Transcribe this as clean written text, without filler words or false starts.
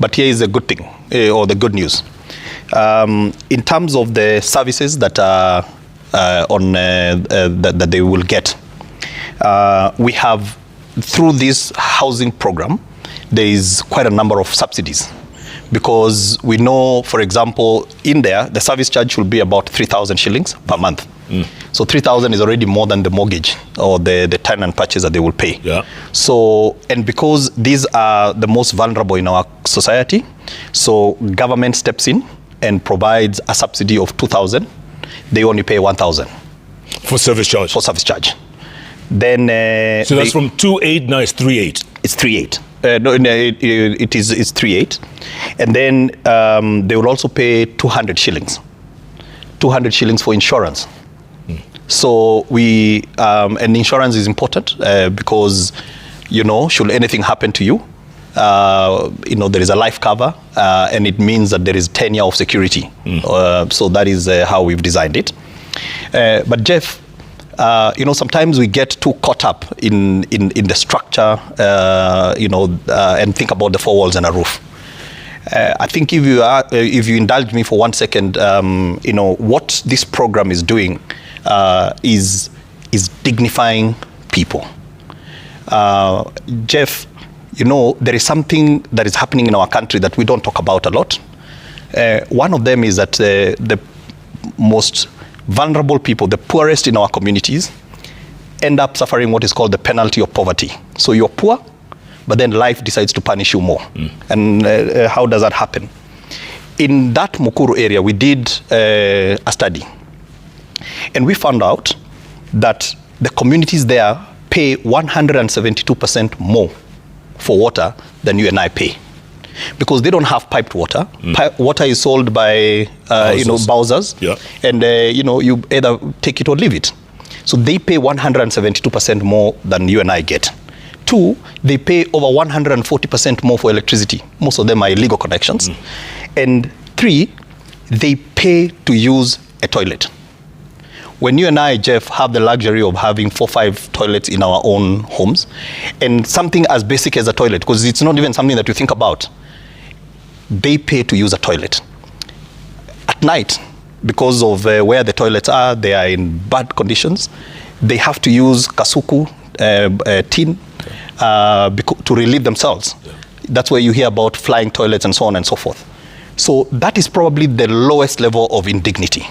But here is the good thing, or the good news. In terms of the services that are that they will get, we have, through this housing program, there is quite a number of subsidies. Because we know, for example, in there, the service charge will be about 3,000 shillings per month. So 3,000 is already more than the mortgage or the tenant purchase that they will pay. Yeah. So, and because these are the most vulnerable in our society, so government steps in and provides a subsidy of 2,000. They only pay 1,000. For service charge? For service charge. Then... so that's from 2.8, now it's 3.8? It's 3.8. No, it's 3.8. And then they will also pay 200 shillings. 200 shillings for insurance. So we, and insurance is important because, you know, should anything happen to you, you know, there is a life cover and it means that there is 10 years of security. So that is how we've designed it. But Jeff, you know, sometimes we get too caught up in the structure, you know, and think about the four walls and a roof. I think if you indulge me for 1 second, you know, what this program is doing is dignifying people. Jeff, you know, there is something that is happening in our country that we don't talk about a lot. One of them is that the most vulnerable people, the poorest in our communities, end up suffering what is called the penalty of poverty. So you're poor, but then life decides to punish you more. And how does that happen? In that Mukuru area, we did a study. And we found out that the communities there pay 172% more for water than you and I pay. Because they don't have piped water. Water is sold by, you know, bowsers. Yeah. And, you know, you either take it or leave it. So they pay 172% more than you and I get. 2, they pay over 140% more for electricity. Most of them are illegal connections. And 3, they pay to use a toilet. When you and I, Jeff, have the luxury of having 4 or 5 toilets in our own homes, and something as basic as a toilet, because it's not even something that you think about, they pay to use a toilet. At night, because of where the toilets are, they are in bad conditions, they have to use kasuku, tin, to relieve themselves. That's where you hear about flying toilets and so on and so forth. So that is probably the lowest level of indignity.